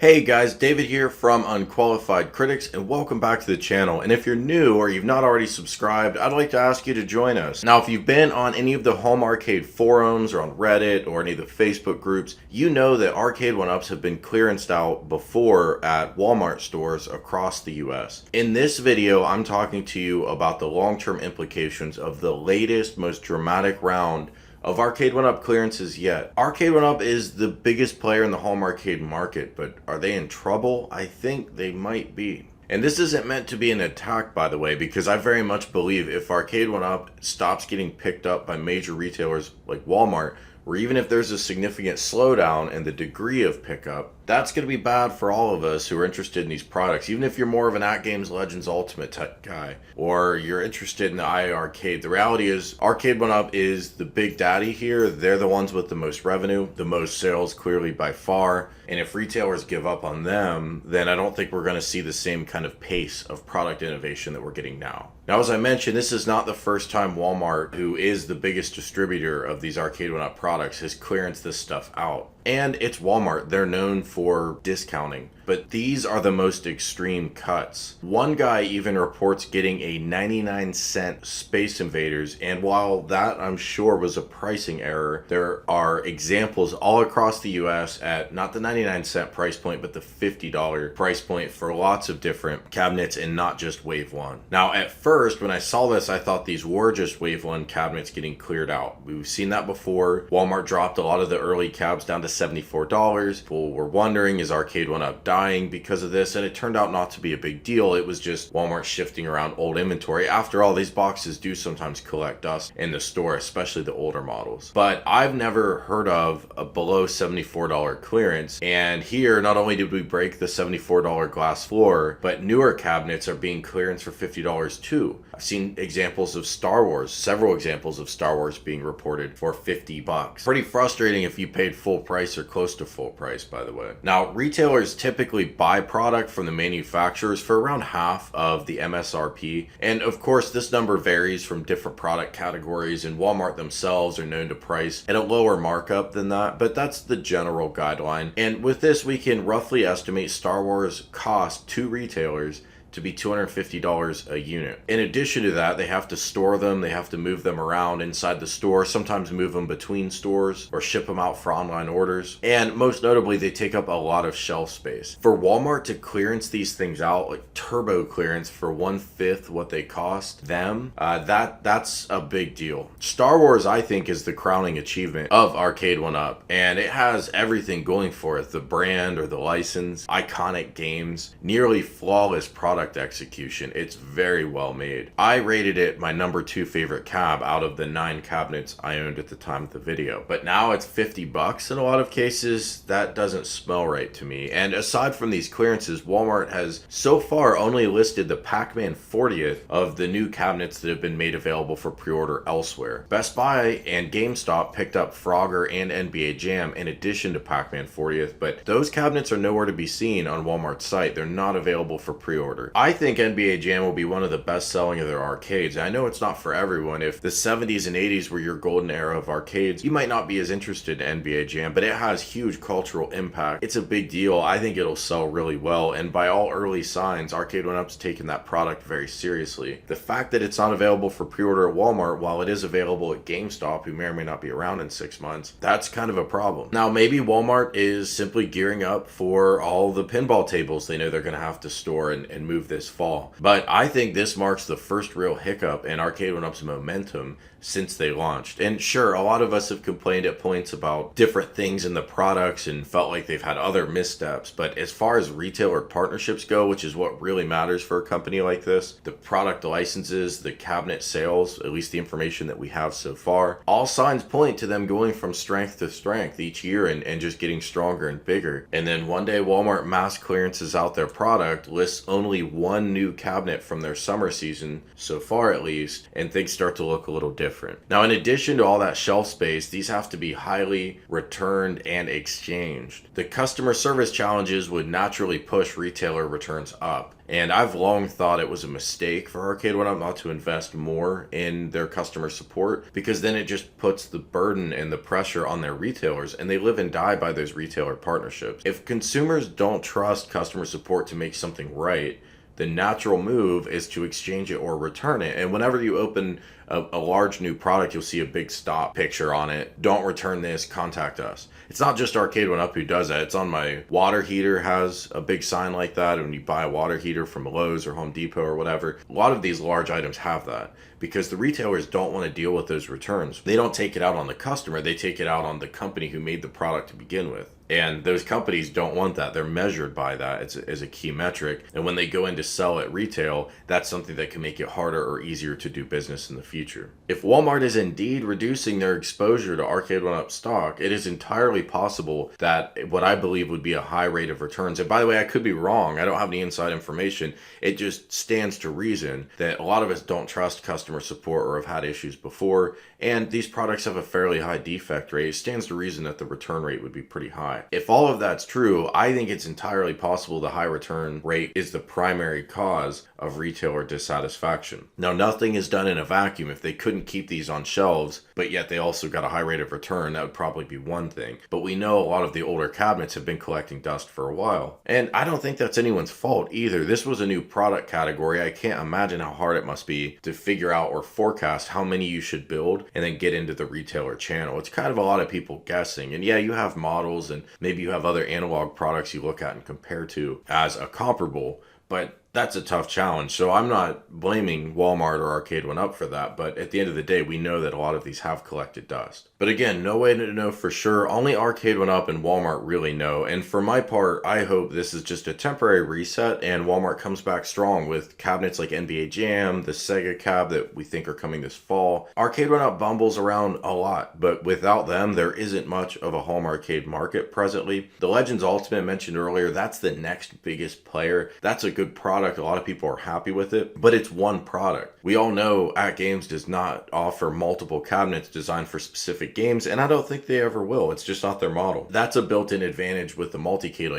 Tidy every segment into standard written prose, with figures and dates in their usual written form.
Hey guys, David here from Unqualified Critics, and welcome back to the channel. And if you're new or you've not already subscribed, I'd like to ask you to join us. Now, if you've been on any of the home arcade forums or on Reddit or any of the Facebook groups, you know that Arcade1ups have been clearanced out before at Walmart stores across the US. In this video, I'm talking to you about the long-term implications of the latest, most dramatic round of Arcade1up clearances yet. Arcade1up is the biggest player in the home arcade market, but are they in trouble? I think they might be. And this isn't meant to be an attack, by the way, because I very much believe if Arcade1up stops getting picked up by major retailers like Walmart, or even if there's a significant slowdown in the degree of pickup, that's going to be bad for all of us who are interested in these products. Even if you're more of an At Games Legends Ultimate type guy, or you're interested in the iArcade, the reality is Arcade1up is the big daddy here. They're the ones with the most revenue, the most sales clearly by far. And if retailers give up on them, then I don't think we're going to see the same kind of pace of product innovation that we're getting now. Now, as I mentioned, this is not the first time Walmart, who is the biggest distributor of these Arcade1up products, has clearanced this stuff out. And it's Walmart. They're known for discounting. But these are the most extreme cuts. One guy even reports getting a 99-cent Space Invaders, and while that I'm sure was a pricing error, there are examples all across the US at not the 99-cent price point, but the $50 price point for lots of different cabinets and not just Wave 1. Now, at first, when I saw this, I thought these were just Wave 1 cabinets getting cleared out. We've seen that before. Walmart dropped a lot of the early cabs down to $74. People were wondering, is Arcade1up dying because of this? And it turned out not to be a big deal. It was just Walmart shifting around old inventory. After all, these boxes do sometimes collect dust in the store, especially the older models. But I've never heard of a below $74 clearance. And here, not only did we break the $74 glass floor, but newer cabinets are being clearanced for $50 too. I've seen examples of Star Wars, several examples of Star Wars being reported for $50. Pretty frustrating if you paid full price or close to full price, by the way. Now, retailers typically buy product from the manufacturers for around half of the MSRP. And of course, this number varies from different product categories, and Walmart themselves are known to price at a lower markup than that, but that's the general guideline. And with this, we can roughly estimate Star Wars cost to retailers to be $250 a unit. In addition to that, they have to store them, they have to move them around inside the store, sometimes move them between stores or ship them out for online orders. And most notably, they take up a lot of shelf space. For Walmart to clearance these things out, like turbo clearance for 1/5 what they cost them, that's a big deal. Star Wars, I think, is the crowning achievement of Arcade1up, and it has everything going for it: the brand or the license, iconic games, nearly flawless product execution. It's very well made. I rated it my number 2 favorite cab out of the 9 cabinets I owned at the time of the video. But now it's $50 in a lot of cases. That doesn't smell right to me. And aside from these clearances, Walmart has so far only listed the PacMan 40th of the new cabinets that have been made available for pre-order elsewhere. Best Buy and GameStop picked up Frogger and NBA Jam in addition to PacMan 40th, but those cabinets are nowhere to be seen on Walmart's site. They're not available for pre-order. I think NBA Jam will be one of the best selling of their arcades. I know it's not for everyone. If the 70s and 80s were your golden era of arcades, you might not be as interested in NBA Jam, but it has huge cultural impact. It's a big deal. I think it'll sell really well, and by all early signs, Arcade1up's taken that product very seriously. The fact that it's not available for pre-order at Walmart, while it is available at GameStop, who may or may not be around in 6 months, that's kind of a problem. Now, maybe Walmart is simply gearing up for all the pinball tables they know they're going to have to store and move this fall. But I think this marks the first real hiccup in Arcade1up's momentum since they launched. And sure, a lot of us have complained at points about different things in the products and felt like they've had other missteps. But as far as retailer partnerships go, which is what really matters for a company like this, the product licenses, the cabinet sales, at least the information that we have so far, all signs point to them going from strength to strength each year and just getting stronger and bigger. And then one day Walmart mass clearances out their product, lists only one new cabinet from their summer season, so far at least, and things start to look a little different. Now, in addition to all that shelf space, these have to be highly returned and exchanged. The customer service challenges would naturally push retailer returns up. And I've long thought it was a mistake for Arcade1up not to invest more in their customer support, because then it just puts the burden and the pressure on their retailers, and they live and die by those retailer partnerships. If consumers don't trust customer support to make something right, the natural move is to exchange it or return it. And whenever you open a large new product, you'll see a big stop picture on it. Don't return this, contact us. It's not just Arcade1up who does that. It's on my water heater, has a big sign like that. When you buy a water heater from Lowe's or Home Depot or whatever, a lot of these large items have that, because the retailers don't want to deal with those returns. They don't take it out on the customer, they take it out on the company who made the product to begin with. And those companies don't want that. They're measured by that as a key metric. And when they go in to sell at retail, that's something that can make it harder or easier to do business in the future. If Walmart is indeed reducing their exposure to Arcade1up stock, it is entirely possible that what I believe would be a high rate of returns. And by the way, I could be wrong. I don't have any inside information. It just stands to reason that a lot of us don't trust customer support or have had issues before. And these products have a fairly high defect rate. It stands to reason that the return rate would be pretty high. If all of that's true, I think it's entirely possible the high return rate is the primary cause of retailer dissatisfaction. Now, nothing is done in a vacuum. If they couldn't keep these on shelves, but yet they also got a high rate of return, that would probably be one thing. But we know a lot of the older cabinets have been collecting dust for a while. And I don't think that's anyone's fault either. This was a new product category. I can't imagine how hard it must be to figure out or forecast how many you should build and then get into the retailer channel. It's kind of a lot of people guessing. And yeah, you have models and maybe you have other analog products you look at and compare to as a comparable, but that's a tough challenge. So I'm not blaming Walmart or Arcade1up for that, but at the end of the day, we know that a lot of these have collected dust. But again, no way to know for sure. Only Arcade1up and Walmart really know. And for my part, I hope this is just a temporary reset and Walmart comes back strong with cabinets like NBA Jam, the Sega cab that we think are coming this fall. Arcade1up bumbles around a lot, but without them, there isn't much of a home arcade market presently. The Legends Ultimate mentioned earlier, that's the next biggest player. That's a good product. A lot of people are happy with it, but it's one product. We all know AtGames does not offer multiple cabinets designed for specific games, and I don't think they ever will. It's just not their model. That's a built-in advantage with the multi-cade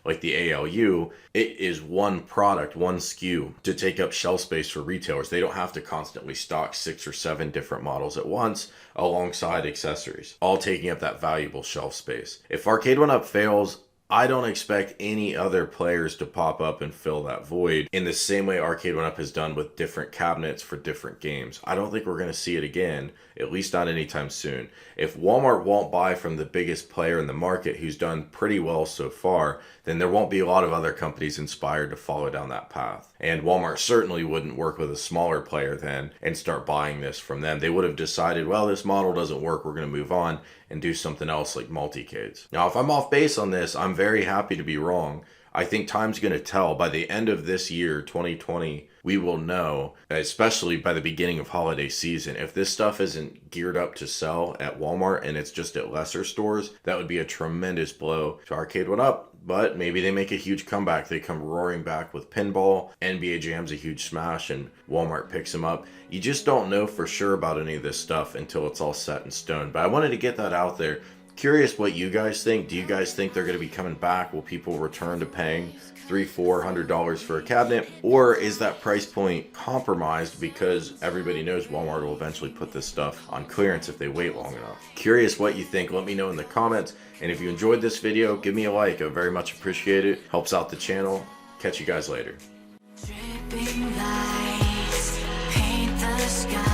like the ALU. It is one product, one SKU to take up shelf space for retailers. They don't have to constantly stock 6 or 7 different models at once alongside accessories, all taking up that valuable shelf space. If Arcade1up fails, I don't expect any other players to pop up and fill that void in the same way Arcade1up has done with different cabinets for different games. I don't think we're going to see it again, at least not anytime soon. If Walmart won't buy from the biggest player in the market who's done pretty well so far, then there won't be a lot of other companies inspired to follow down that path. And Walmart certainly wouldn't work with a smaller player then and start buying this from them. They would have decided, well, this model doesn't work, we're going to move on and do something else like multi-cades. Now, if I'm off base on this, I'm very happy to be wrong. I think time's going to tell. By the end of this year, 2020, we will know, especially by the beginning of holiday season, if this stuff isn't geared up to sell at Walmart and it's just at lesser stores, that would be a tremendous blow to Arcade1up. But maybe they make a huge comeback. They come roaring back with pinball. NBA Jam's a huge smash and Walmart picks them up. You just don't know for sure about any of this stuff until it's all set in stone. But I wanted to get that out there. Curious what you guys think. Do you guys think they're going to be coming back? Will people return to paying $300-$400 for a cabinet? Or is that price point compromised because everybody knows Walmart will eventually put this stuff on clearance if they wait long enough? Curious what you think. Let me know in the comments. And if you enjoyed this video, give me a like. I very much appreciate it. Helps out the channel. Catch you guys later. Dripping lights paint the sky.